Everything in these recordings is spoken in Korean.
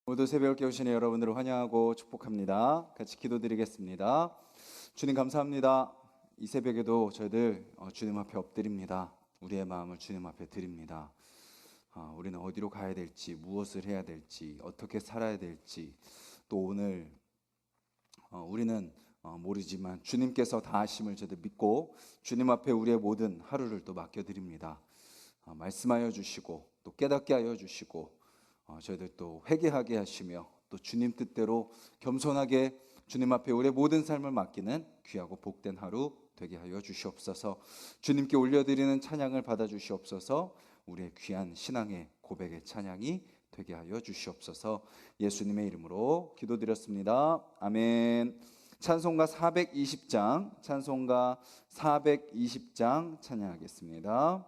모두 새벽을 깨우시는 여러분들을 환영하고 축복합니다. 같이 기도드리겠습니다. 주님 감사합니다. 이 새벽에도 저희들 주님 앞에 엎드립니다. 우리의 마음을 주님 앞에 드립니다. 우리는 어디로 가야 될지, 무엇을 해야 될지, 어떻게 살아야 될지, 또 오늘 우리는 모르지만 주님께서 다 아심을 저희들 믿고 주님 앞에 우리의 모든 하루를 또 맡겨드립니다. 말씀하여 주시고 또 깨닫게 하여 주시고 저희들 또 회개하게 하시며 또 주님 뜻대로 겸손하게 주님 앞에 우리의 모든 삶을 맡기는 귀하고 복된 하루 되게 하여 주시옵소서. 주님께 올려드리는 찬양을 받아 주시옵소서. 우리의 귀한 신앙의 고백의 찬양이 되게 하여 주시옵소서. 예수님의 이름으로 기도드렸습니다. 아멘. 찬송가 420장 찬송가 420장 찬양하겠습니다.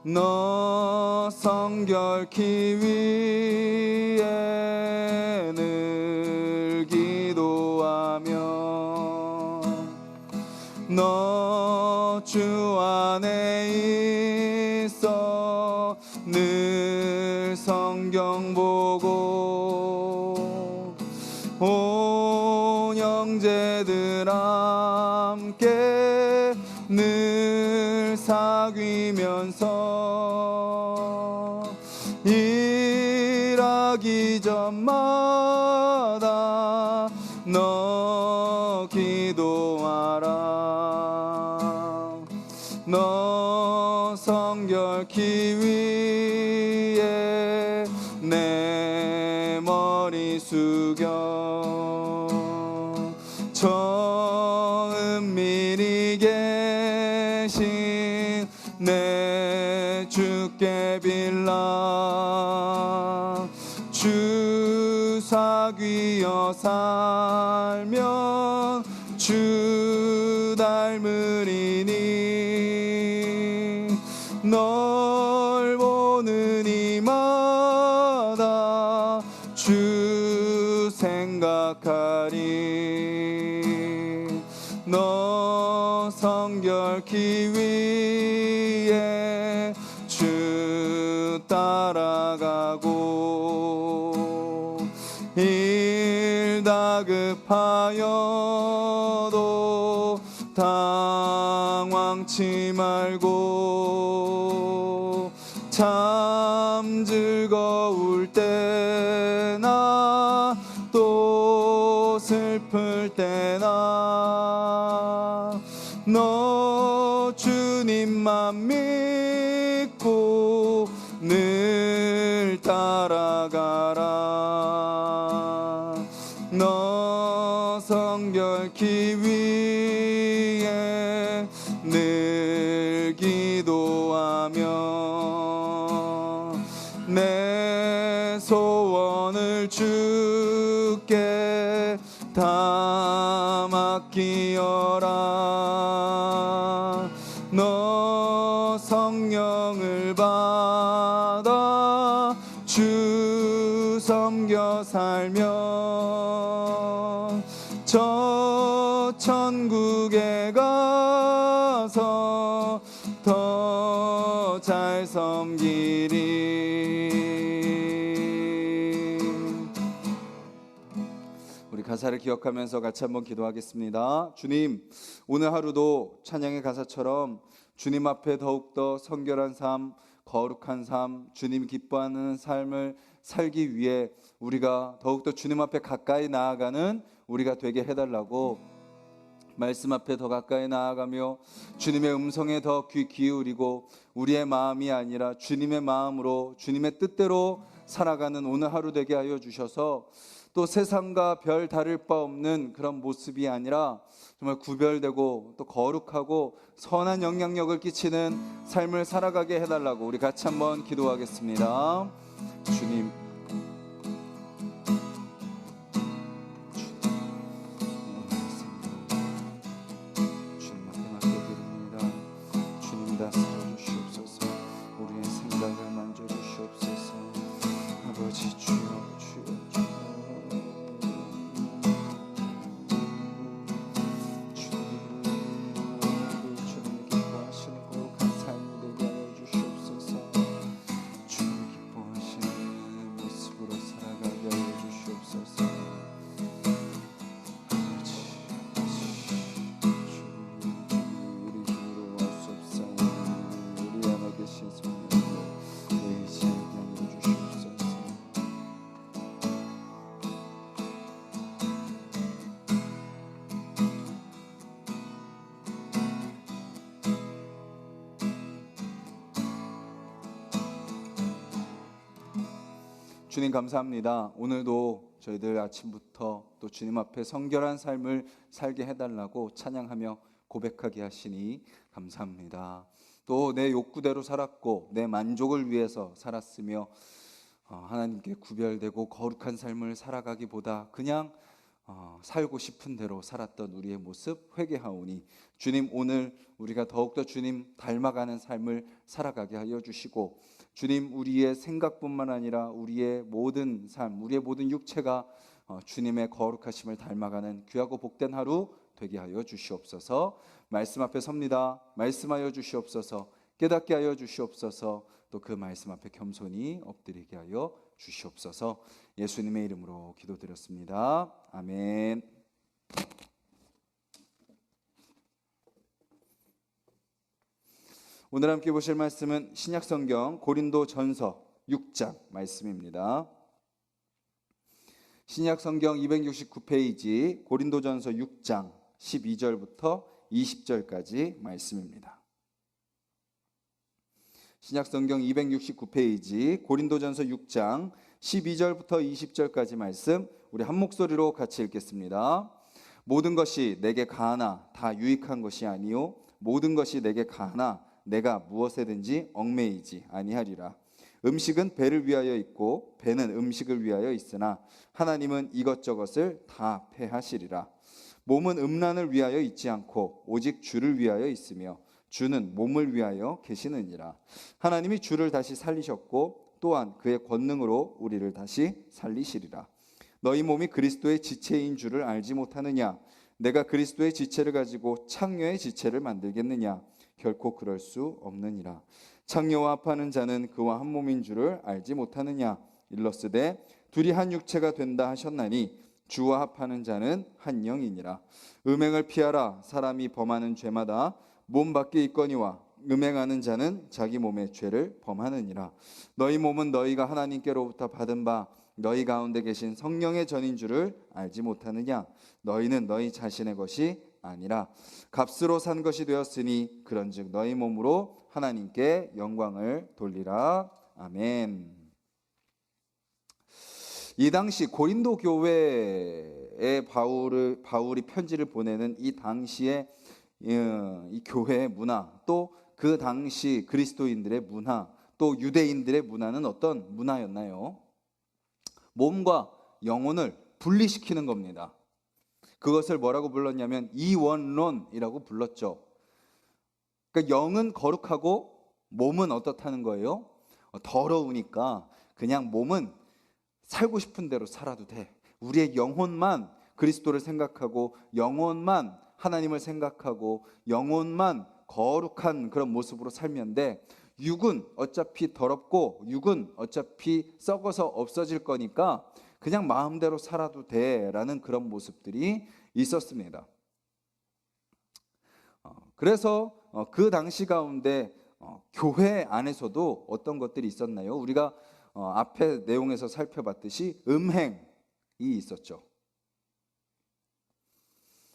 너 성결케 위해 늘 기도하며 너 주 안에 있어 늘 성경 보고 온 형제들 함께 늘 사귀면서 일하기 전마다 너 기도하라. 너 성결케 위해 내 머리 숙여 저 은밀히 계신 내 주께 빌라. 주 사귀어 살면 주 닮으리니 널 보는 이마다 주 생각하리. 너 성결케 위해 주 따라가고 일 다급하여도 당황치 말고 참 즐거울 때나 또 슬플 때나 너 주님만 믿고 늘 따라가라. 너 성결케 위해 늘 기도하며 내 소원을 주께 다 맡기어라. 너 성령을 받아 주 섬겨 살면 저 천국에 가서 더 잘 섬기리. 우리 가사를 기억하면서 같이 한번 기도하겠습니다. 주님, 오늘 하루도 찬양의 가사처럼 주님 앞에 더욱더 성결한 삶, 거룩한 삶, 주님 기뻐하는 삶을 살기 위해 우리가 더욱더 주님 앞에 가까이 나아가는 우리가 되게 해달라고 말씀 앞에 더 가까이 나아가며 주님의 음성에 더 귀 기울이고 우리의 마음이 아니라 주님의 마음으로 주님의 뜻대로 살아가는 오늘 하루 되게 하여 주셔서 또 세상과 별 다를 바 없는 그런 모습이 아니라 정말 구별되고 또 거룩하고 선한 영향력을 끼치는 삶을 살아가게 해달라고 우리 같이 한번 기도하겠습니다. 주님, 주님 앞에 맡겨드립니다. 주님 다스려 주시옵소서. 우리의 생각을 만져 주시옵소서. 아버지 주여 주여 주여 주님 감사합니다. 오늘도 저희들 아침부터 또 주님 앞에 성결한 삶을 살게 해달라고 찬양하며 고백하게 하시니 감사합니다. 또 내 욕구대로 살았고 내 만족을 위해서 살았으며 하나님께 구별되고 거룩한 삶을 살아가기보다 그냥 살고 싶은 대로 살았던 우리의 모습 회개하오니 주님, 오늘 우리가 더욱더 주님 닮아가는 삶을 살아가게 하여 주시고, 주님, 우리의 생각뿐만 아니라 우리의 모든 삶, 우리의 모든 육체가 주님의 거룩하심을 닮아가는 귀하고 복된 하루 되게 하여 주시옵소서. 말씀 앞에 섭니다. 말씀하여 주시옵소서. 깨닫게 하여 주시옵소서. 또 그 말씀 앞에 겸손히 엎드리게 하여 주시옵소서. 예수님의 이름으로 기도드렸습니다. 아멘. 오늘 함께 보실 말씀은 신약성경 고린도전서 6장 말씀입니다. 신약성경 269페이지 고린도전서 6장 12절부터 20절까지 말씀입니다. 신약성경 269페이지 고린도전서 6장 12절부터 20절까지 말씀, 우리 한 목소리로 같이 읽겠습니다. 모든 것이 내게 가하나 다 유익한 것이 아니요 모든 것이 내게 가하나 내가 무엇에든지 얽매이지 아니하리라. 음식은 배를 위하여 있고 배는 음식을 위하여 있으나 하나님은 이것저것을 다 패하시리라. 몸은 음란을 위하여 있지 않고 오직 주를 위하여 있으며 주는 몸을 위하여 계시느니라. 하나님이 주를 다시 살리셨고 또한 그의 권능으로 우리를 다시 살리시리라. 너희 몸이 그리스도의 지체인 줄을 알지 못하느냐? 내가 그리스도의 지체를 가지고 창녀의 지체를 만들겠느냐? 결코 그럴 수 없느니라. 창녀와 합하는 자는 그와 한 몸인 줄을 알지 못하느냐? 일러스되 둘이 한 육체가 된다 하셨나니 주와 합하는 자는 한 영이니라. 음행을 피하라. 사람이 범하는 죄마다 몸 밖에 있거니와 음행하는 자는 자기 몸의 죄를 범하느니라. 너희 몸은 너희가 하나님께로부터 받은 바 너희 가운데 계신 성령의 전인 줄을 알지 못하느냐? 너희는 너희 자신의 것이 아니라 값으로 산 것이 되었으니 그런즉 너희 몸으로 하나님께 영광을 돌리라. 아멘. 이 당시 고린도 교회에 바울이 편지를 보내는 이 당시에 이 교회의 문화, 또 그 당시 그리스도인들의 문화, 또 유대인들의 문화는 어떤 문화였나요? 몸과 영혼을 분리시키는 겁니다. 그것을 뭐라고 불렀냐면 이원론이라고 불렀죠. 그러니까 영은 거룩하고 몸은 어떻다는 거예요? 더러우니까 그냥 몸은 살고 싶은 대로 살아도 돼. 우리의 영혼만 그리스도를 생각하고 영혼만 하나님을 생각하고 영혼만 거룩한 그런 모습으로 살면 돼. 육은 어차피 더럽고 육은 어차피 썩어서 없어질 거니까 그냥 마음대로 살아도 돼라는 그런 모습들이 있었습니다. 그래서 그 당시 가운데 교회 안에서도 어떤 것들이 있었나요? 우리가 앞에 내용에서 살펴봤듯이 음행이 있었죠.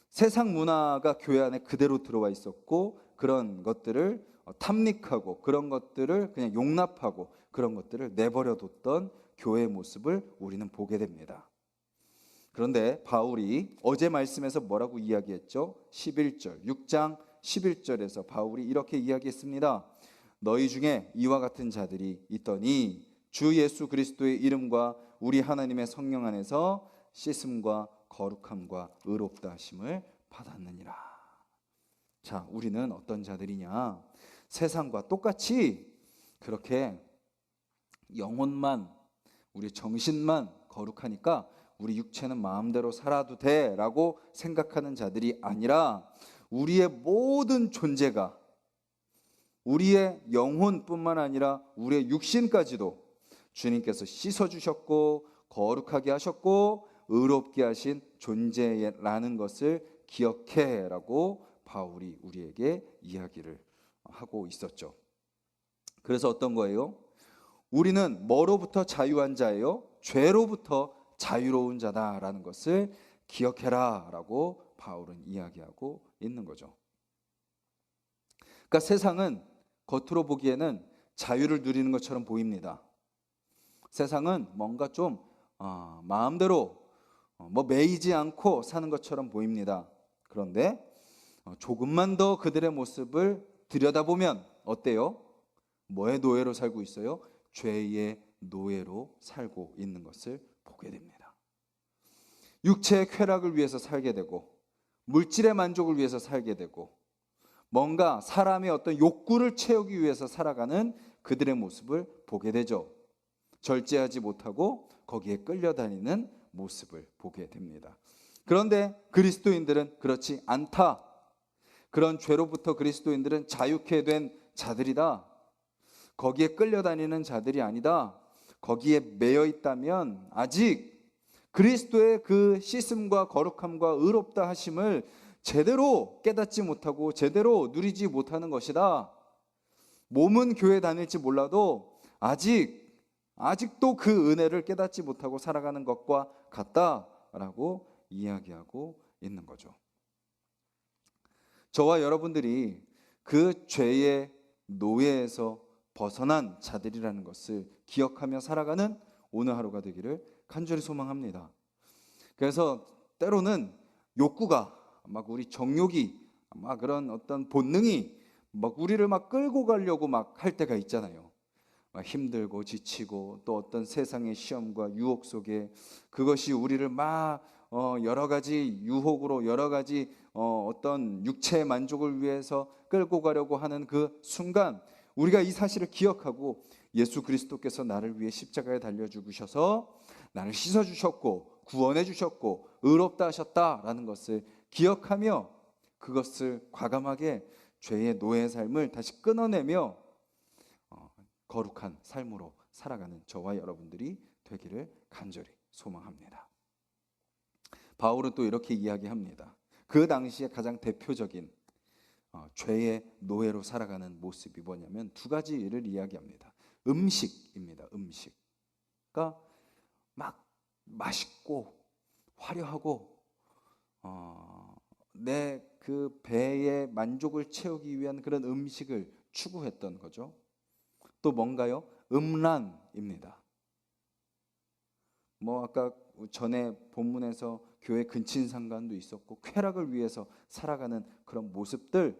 세상 문화가 교회 안에 그대로 들어와 있었고 그런 것들을 탐닉하고 그런 것들을 그냥 용납하고 그런 것들을 내버려 뒀던 교회의 모습을 우리는 보게 됩니다. 그런데 바울이 어제 말씀에서 뭐라고 이야기했죠? 11절, 6장 11절에서 바울이 이렇게 이야기했습니다. 너희 중에 이와 같은 자들이 있더니 주 예수 그리스도의 이름과 우리 하나님의 성령 안에서 씻음과 거룩함과 의롭다 하심을 받았느니라. 자, 우리는 어떤 자들이냐? 세상과 똑같이 그렇게 영혼만, 우리 정신만 거룩하니까 우리 육체는 마음대로 살아도 돼라고 생각하는 자들이 아니라 우리의 모든 존재가, 우리의 영혼뿐만 아니라 우리의 육신까지도 주님께서 씻어주셨고 거룩하게 하셨고 의롭게 하신 존재라는 것을 기억해라고 바울이 우리에게 이야기를 하고 있었죠. 그래서 어떤 거예요? 우리는 뭐로부터 자유한 자예요? 죄로부터 자유로운 자다라는 것을 기억해라라고 바울은 이야기하고 있는 거죠. 그러니까 세상은 겉으로 보기에는 자유를 누리는 것처럼 보입니다. 세상은 뭔가 좀 마음대로 매이지 않고 사는 것처럼 보입니다. 그런데 조금만 더 그들의 모습을 들여다보면 어때요? 뭐의 노예로 살고 있어요? 죄의 노예로 살고 있는 것을 보게 됩니다. 육체의 쾌락을 위해서 살게 되고, 물질의 만족을 위해서 살게 되고, 뭔가 사람의 어떤 욕구를 채우기 위해서 살아가는 그들의 모습을 보게 되죠. 절제하지 못하고 거기에 끌려다니는 모습을 보게 됩니다. 그런데 그리스도인들은 그렇지 않다. 그런 죄로부터 그리스도인들은 자유케 된 자들이다. 거기에 끌려다니는 자들이 아니다. 거기에 매여 있다면 아직 그리스도의 그 씻음과 거룩함과 의롭다 하심을 제대로 깨닫지 못하고 제대로 누리지 못하는 것이다. 몸은 교회 다닐지 몰라도 아직도 그 은혜를 깨닫지 못하고 살아가는 것과 같다라고 이야기하고 있는 거죠. 저와 여러분들이 그 죄의 노예에서 벗어난 자들이라는 것을 기억하며 살아가는 오늘 하루가 되기를 간절히 소망합니다. 그래서 때로는 욕구가 막 우리 정욕이 막 그런 어떤 본능이 막 우리를 막 끌고 가려고 막 할 때가 있잖아요. 막 힘들고 지치고 또 어떤 세상의 시험과 유혹 속에 그것이 우리를 막 여러 가지 유혹으로 여러 가지 어떤 육체의 만족을 위해서 끌고 가려고 하는 그 순간 우리가 이 사실을 기억하고 예수 그리스도께서 나를 위해 십자가에 달려 죽으셔서 나를 씻어 주셨고 구원해 주셨고 의롭다 하셨다라는 것을 기억하며 그것을 과감하게 죄의 노예의 삶을 다시 끊어내며 거룩한 삶으로 살아가는 저와 여러분들이 되기를 간절히 소망합니다. 바울은 또 이렇게 이야기합니다. 그 당시에 가장 대표적인 죄의 노예로 살아가는 모습이 뭐냐면 두 가지를 이야기합니다. 음식입니다. 음식. 그러니까 막 맛있고 화려하고 내 그 배의 만족을 채우기 위한 그런 음식을 추구했던 거죠. 또 뭔가요? 음란입니다. 아까 전에 본문에서 교회 근친상간도 있었고 쾌락을 위해서 살아가는 그런 모습들,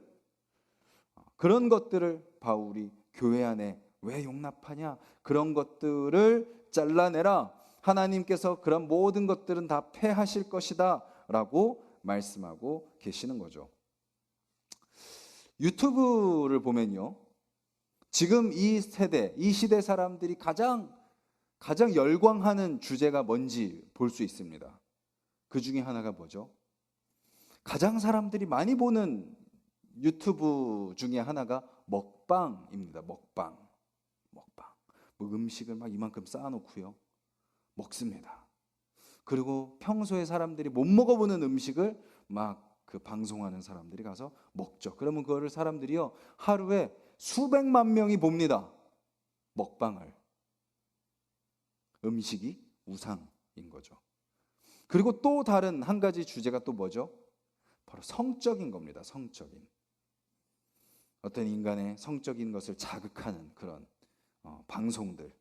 그런 것들을 바울이 교회 안에 왜 용납하냐? 그런 것들을 잘라내라. 하나님께서 그런 모든 것들은 다 폐하실 것이다 라고 말씀하고 계시는 거죠. 유튜브를 보면요, 지금 이 세대, 이 시대 사람들이 가장 열광하는 주제가 뭔지 볼 수 있습니다. 그 중에 하나가 뭐죠? 가장 사람들이 많이 보는 유튜브 중에 하나가 먹방입니다. 먹방. 음식을 막 이만큼 쌓아놓고요, 먹습니다. 그리고 평소에 사람들이 못 먹어보는 음식을 막 그 방송하는 사람들이 가서 먹죠. 그러면 그거를 사람들이요 하루에 수백만 명이 봅니다. 먹방을. 음식이 우상인 거죠. 그리고 또 다른 한 가지 주제가 또 뭐죠? 바로 성적인 겁니다. 성적인. 어떤 인간의 성적인 것을 자극하는 그런 방송들.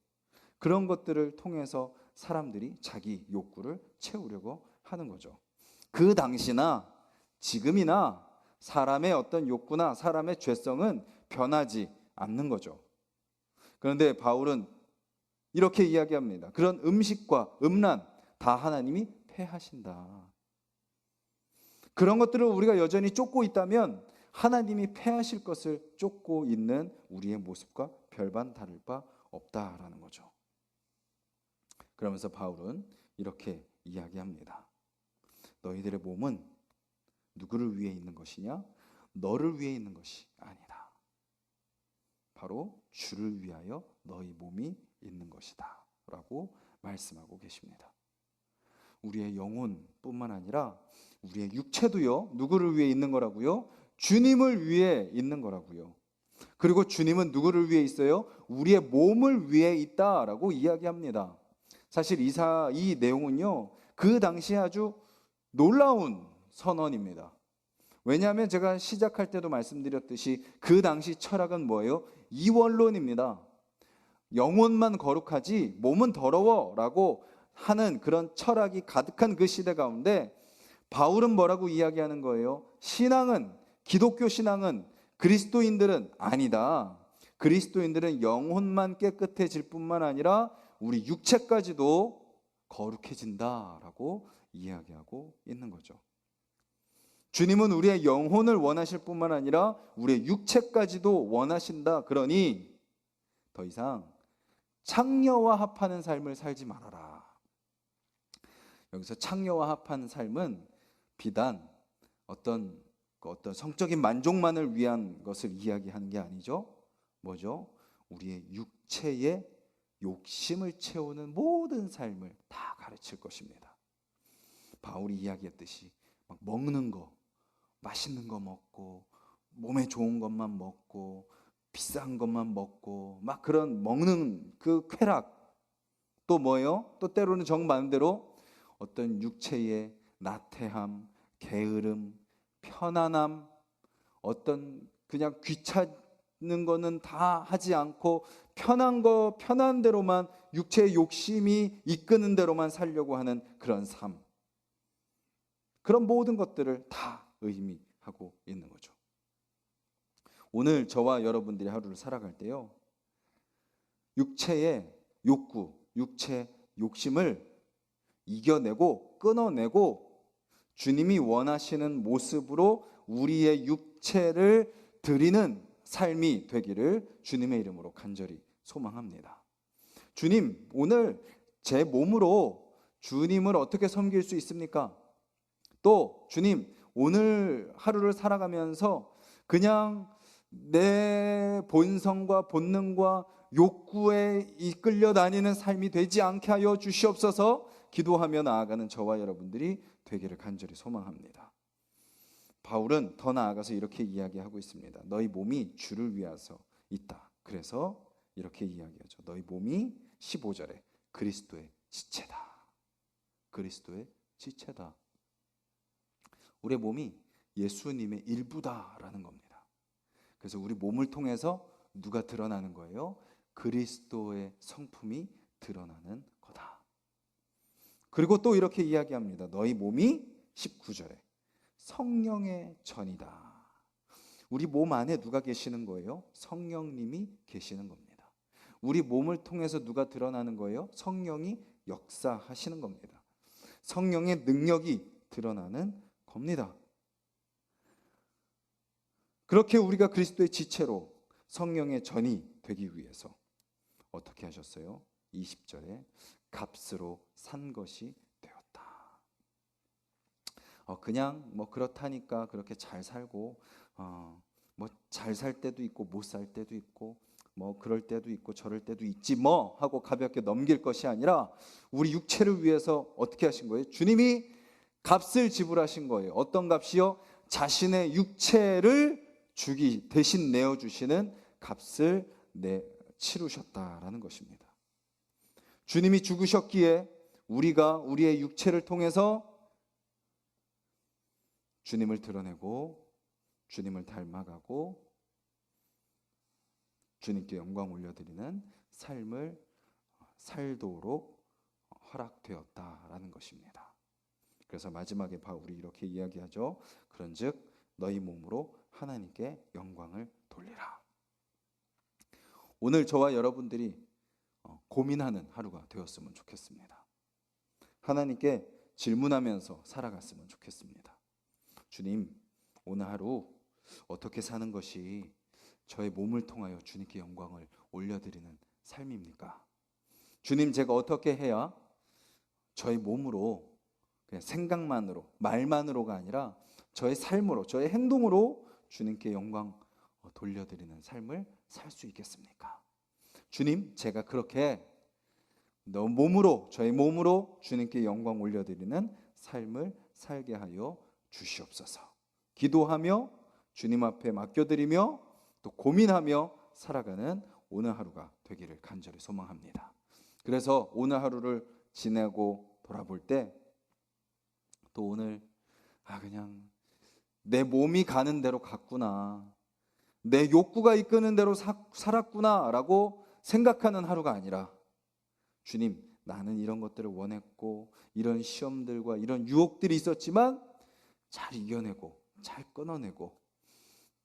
그런 것들을 통해서 사람들이 자기 욕구를 채우려고 하는 거죠. 그 당시나 지금이나 사람의 어떤 욕구나 사람의 죄성은 변하지 않는 거죠. 그런데 바울은 이렇게 이야기합니다. 그런 음식과 음란 다 하나님이 폐하신다. 그런 것들을 우리가 여전히 쫓고 있다면 하나님이 폐하실 것을 쫓고 있는 우리의 모습과 별반 다를 바 없다라는 거죠. 그러면서 바울은 이렇게 이야기합니다. 너희들의 몸은 누구를 위해 있는 것이냐? 너를 위해 있는 것이 아니다. 바로 주를 위하여 너희 몸이 있는 것이다 라고 말씀하고 계십니다. 우리의 영혼뿐만 아니라 우리의 육체도요, 누구를 위해 있는 거라고요? 주님을 위해 있는 거라고요. 그리고 주님은 누구를 위해 있어요? 우리의 몸을 위해 있다라고 이야기합니다. 사실 이 내용은요, 그 당시에 아주 놀라운 선언입니다. 왜냐하면 제가 시작할 때도 말씀드렸듯이 그 당시 철학은 뭐예요? 이원론입니다. 영혼만 거룩하지 몸은 더러워라고 하는 그런 철학이 가득한 그 시대 가운데 바울은 뭐라고 이야기하는 거예요? 신앙은, 기독교 신앙은, 그리스도인들은 아니다. 그리스도인들은 영혼만 깨끗해질 뿐만 아니라 우리 육체까지도 거룩해진다라고 이야기하고 있는 거죠. 주님은 우리의 영혼을 원하실 뿐만 아니라 우리의 육체까지도 원하신다. 그러니 더 이상 창녀와 합하는 삶을 살지 말아라. 여기서 창녀와 합한 삶은 비단 어떤 성적인 만족만을 위한 것을 이야기하는 게 아니죠. 뭐죠? 우리의 육체의 욕심을 채우는 모든 삶을 다 가르칠 것입니다. 바울이 이야기했듯이 막 먹는 거, 맛있는 거 먹고 몸에 좋은 것만 먹고 비싼 것만 먹고 막 그런 먹는 그 쾌락, 또 뭐예요? 또 때로는 정반대로 어떤 육체의 나태함, 게으름, 편안함, 어떤 그냥 귀찮은 거는 다 하지 않고 편한 거 편한 대로만, 육체의 욕심이 이끄는 대로만 살려고 하는 그런 삶, 그런 모든 것들을 다 의미하고 있는 거죠. 오늘 저와 여러분들이 하루를 살아갈 때요, 육체의 욕구, 육체 욕심을 이겨내고 끊어내고 주님이 원하시는 모습으로 우리의 육체를 드리는 삶이 되기를 주님의 이름으로 간절히 소망합니다. 주님, 오늘 제 몸으로 주님을 어떻게 섬길 수 있습니까? 또 주님, 오늘 하루를 살아가면서 그냥 내 본성과 본능과 욕구에 이끌려 다니는 삶이 되지 않게 하여 주시옵소서. 기도하며 나아가는 저와 여러분들이 되기를 간절히 소망합니다. 바울은 더 나아가서 이렇게 이야기하고 있습니다. 너희 몸이 주를 위하여 있다. 그래서 이렇게 이야기하죠. 너희 몸이 15절에 그리스도의 지체다. 그리스도의 지체다. 우리의 몸이 예수님의 일부다라는 겁니다. 그래서 우리 몸을 통해서 누가 드러나는 거예요? 그리스도의 성품이 드러나는 거다. 그리고 또 이렇게 이야기합니다. 너희 몸이 19절에 성령의 전이다. 우리 몸 안에 누가 계시는 거예요? 성령님이 계시는 겁니다. 우리 몸을 통해서 누가 드러나는 거예요? 성령이 역사하시는 겁니다. 성령의 능력이 드러나는 겁니다. 그렇게 우리가 그리스도의 지체로 성령의 전이 되기 위해서 어떻게 하셨어요? 20절에 값으로 산 것이 되었다. 그냥 뭐 그렇다니까 그렇게 잘 살고 뭐 잘 살 때도 있고 못 살 때도 있고 뭐 그럴 때도 있고 저럴 때도 있지 뭐 하고 가볍게 넘길 것이 아니라 우리 육체를 위해서 어떻게 하신 거예요? 주님이 값을 지불하신 거예요. 어떤 값이요? 자신의 육체를 주기 대신 내어주시는 값을 치르셨다라는 것입니다. 주님이 죽으셨기에 우리가 우리의 육체를 통해서 주님을 드러내고 주님을 닮아가고 주님께 영광 올려드리는 삶을 살도록 허락되었다라는 것입니다. 그래서 마지막에 바울이 이렇게 이야기하죠. 그런즉 너희 몸으로 하나님께 영광을 돌리라. 오늘 저와 여러분들이 고민하는 하루가 되었으면 좋겠습니다. 하나님께 질문하면서 살아갔으면 좋겠습니다. 주님, 오늘 하루 어떻게 사는 것이 저의 몸을 통하여 주님께 영광을 올려드리는 삶입니까? 주님, 제가 어떻게 해야 저의 몸으로 그냥 생각만으로, 말만으로가 아니라 저의 삶으로, 저의 행동으로 주님께 영광 돌려드리는 삶을 살 수 있겠습니까? 주님, 제가 그렇게 저의 몸으로 주님께 영광 올려드리는 삶을 살게 하여 주시옵소서. 기도하며 주님 앞에 맡겨드리며 또 고민하며 살아가는 오늘 하루가 되기를 간절히 소망합니다. 그래서 오늘 하루를 지내고 돌아볼 때 또 오늘 그냥 내 몸이 가는 대로 갔구나, 내 욕구가 이끄는 대로 살았구나 라고 생각하는 하루가 아니라 주님, 나는 이런 것들을 원했고 이런 시험들과 이런 유혹들이 있었지만 잘 이겨내고 잘 끊어내고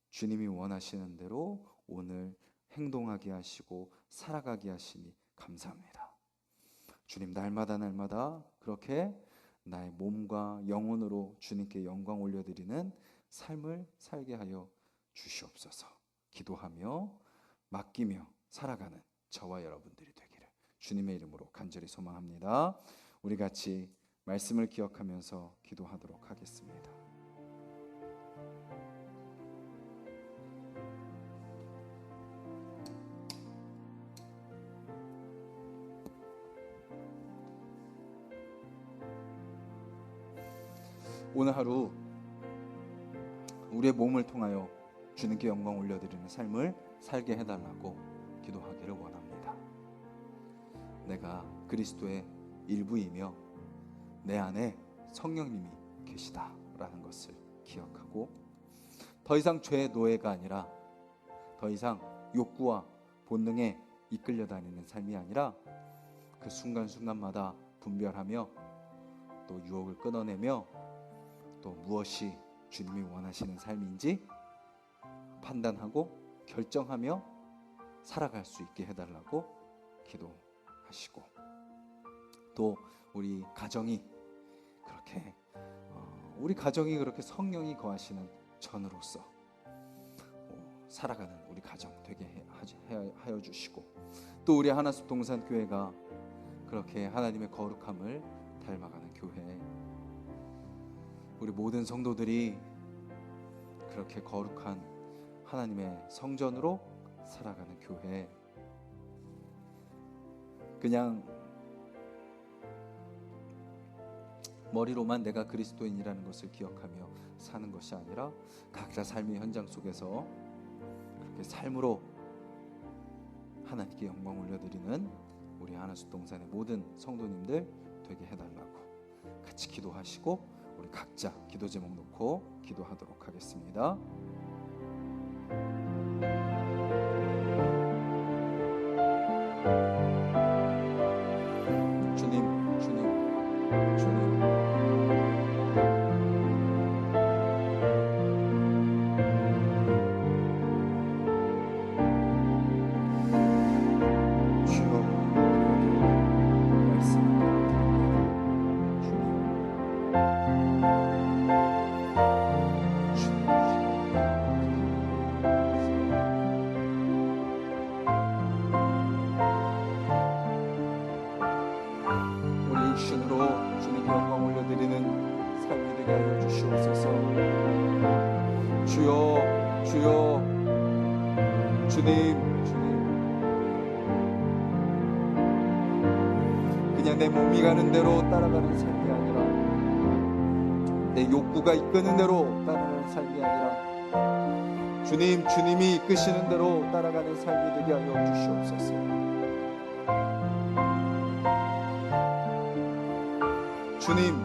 주님이 원하시는 대로 오늘 행동하게 하시고 살아가게 하시니 감사합니다. 주님, 날마다 날마다 그렇게 나의 몸과 영혼으로 주님께 영광 올려드리는 삶을 살게 하여 주시옵소서. 기도하며 맡기며 살아가는 저와 여러분들이 되기를 주님의 이름으로 간절히 소망합니다. 우리 같이 말씀을 기억하면서 기도하도록 하겠습니다. 오늘 하루 우리의 몸을 통하여 주님께 영광 올려드리는 삶을 살게 해달라고 기도하기를 원합니다. 내가 그리스도의 일부이며 내 안에 성령님이 계시다라는 것을 기억하고 더 이상 죄의 노예가 아니라 더 이상 욕구와 본능에 이끌려 다니는 삶이 아니라 그 순간순간마다 분별하며 또 유혹을 끊어내며 또 무엇이 주님이 원하시는 삶인지 판단하고 결정하며 살아갈 수 있게 해달라고 기도하시고 또 우리 가정이 그렇게 성령이 거하시는 전으로서 살아가는 우리 가정 되게 하여 주시고 또 우리 하나숲 동산교회가 그렇게 하나님의 거룩함을 닮아가는 교회, 우리 모든 성도들이 그렇게 거룩한 하나님의 성전으로 살아가는 교회, 그냥 머리로만 내가 그리스도인이라는 것을 기억하며 사는 것이 아니라 각자 삶의 현장 속에서 그렇게 삶으로 하나님께 영광 올려드리는 우리 하나숲 동산의 모든 성도님들 되게 해달라고 같이 기도하시고 우리 각자 기도 제목 놓고 기도하도록 하겠습니다. 주님, 주님, 주님. 그냥 내 몸이 가는 대로 따라가는 삶이 아니라 내 욕구가 이끄는 대로 따라가는 삶이 아니라 주님이 이끄시는 대로 따라가는 삶이 되게 하여 주시옵소서. 주님,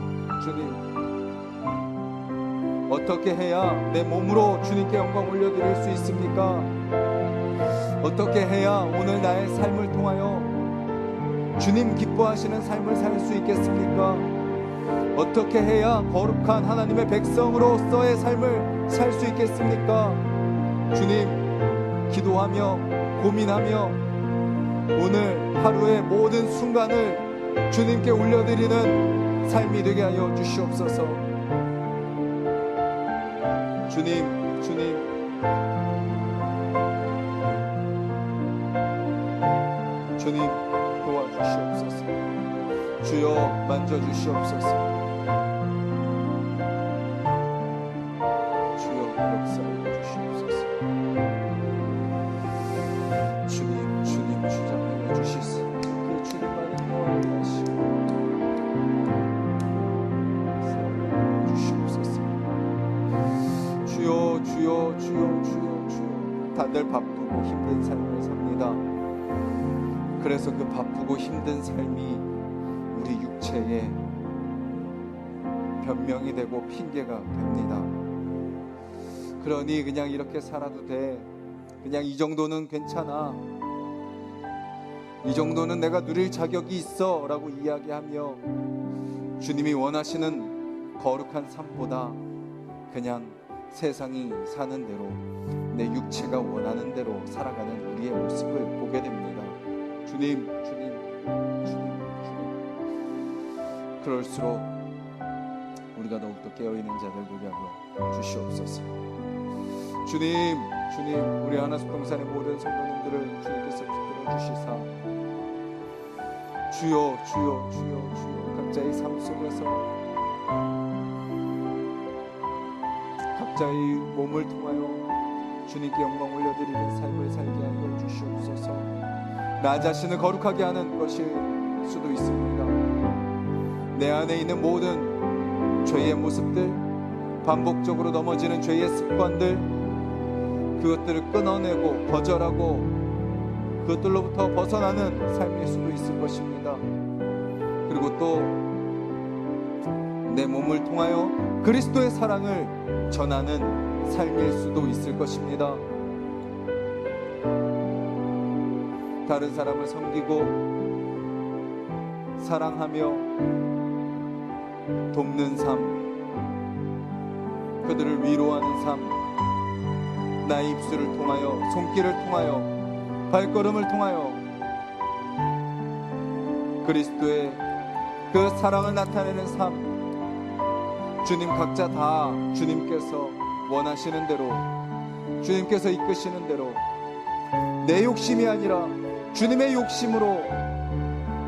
어떻게 해야 내 몸으로 주님께 영광 올려드릴 수 있습니까? 어떻게 해야 오늘 나의 삶을 통하여 주님 기뻐하시는 삶을 살 수 있겠습니까? 어떻게 해야 거룩한 하나님의 백성으로서의 삶을 살 수 있겠습니까? 주님, 기도하며 고민하며 오늘 하루의 모든 순간을 주님께 올려드리는 삶이 되게 하여 주시옵소서. 주님 도와주시옵소서. 주여 만져주시옵소서. 주여 역사해 주시옵소서. 주님 주장하여 주시소. 그 주님만을 구하게 하시고 사랑하여 주시옵소서. 주여 다들 바쁘고 힘든 삶을 삽니다. 그래서 그 바쁘고 힘든 삶이 우리 육체에 변명이 되고 핑계가 됩니다. 그러니 그냥 이렇게 살아도 돼, 그냥 이 정도는 괜찮아, 이 정도는 내가 누릴 자격이 있어 라고 이야기하며 주님이 원하시는 거룩한 삶보다 그냥 세상이 사는 대로 내 육체가 원하는 대로 살아가는 우리의 모습을 보게 됩니다. 주님, 주님, 주님, 주님. 그럴수록 우리가 더욱더 깨어있는 자들 되게 하여 주시옵소서. 주님, 주님, 우리 하나숙동산의 모든 성도님들을 주님께서 붙들어 주시사 주여, 주여, 주여, 주여, 각자의 삶 속에서 각자의 몸을 통하여 주님께 영광 올려드리는 삶을 살게 하여 주시옵소서. 나 자신을 거룩하게 하는 것일 수도 있습니다. 내 안에 있는 모든 죄의 모습들, 반복적으로 넘어지는 죄의 습관들, 그것들을 끊어내고 거절하고 그것들로부터 벗어나는 삶일 수도 있을 것입니다. 그리고 또 내 몸을 통하여 그리스도의 사랑을 전하는 삶일 수도 있을 것입니다. 다른 사람을 섬기고 사랑하며 돕는 삶, 그들을 위로하는 삶, 나의 입술을 통하여, 손길을 통하여, 발걸음을 통하여 그리스도의 그 사랑을 나타내는 삶, 주님 각자 다 주님께서 원하시는 대로, 주님께서 이끄시는 대로 내 욕심이 아니라 주님의 욕심으로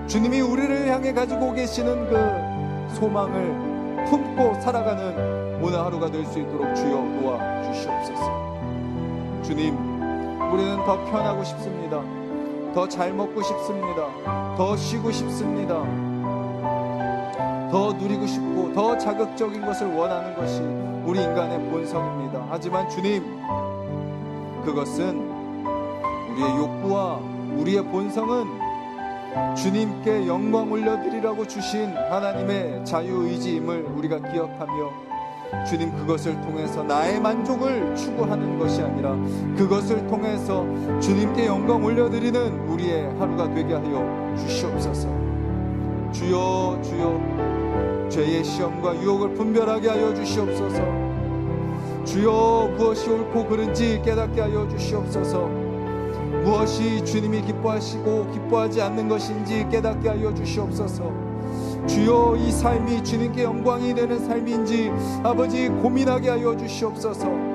주님이 우리를 향해 가지고 계시는 그 소망을 품고 살아가는 오늘 하루가 될 수 있도록 주여 도와주시옵소서. 주님, 우리는 더 편하고 싶습니다. 더 잘 먹고 싶습니다. 더 쉬고 싶습니다. 더 누리고 싶고 더 자극적인 것을 원하는 것이 우리 인간의 본성입니다. 하지만 주님, 그것은 우리의 욕구와 우리의 본성은 주님께 영광 올려드리라고 주신 하나님의 자유의지임을 우리가 기억하며 주님, 그것을 통해서 나의 만족을 추구하는 것이 아니라 그것을 통해서 주님께 영광 올려드리는 우리의 하루가 되게 하여 주시옵소서. 주여, 주여, 죄의 시험과 유혹을 분별하게 하여 주시옵소서. 주여, 무엇이 옳고 그른지 깨닫게 하여 주시옵소서. 무엇이 주님이 기뻐하시고 기뻐하지 않는 것인지 깨닫게 하여 주시옵소서. 주여, 이 삶이 주님께 영광이 되는 삶인지 아버지 고민하게 하여 주시옵소서.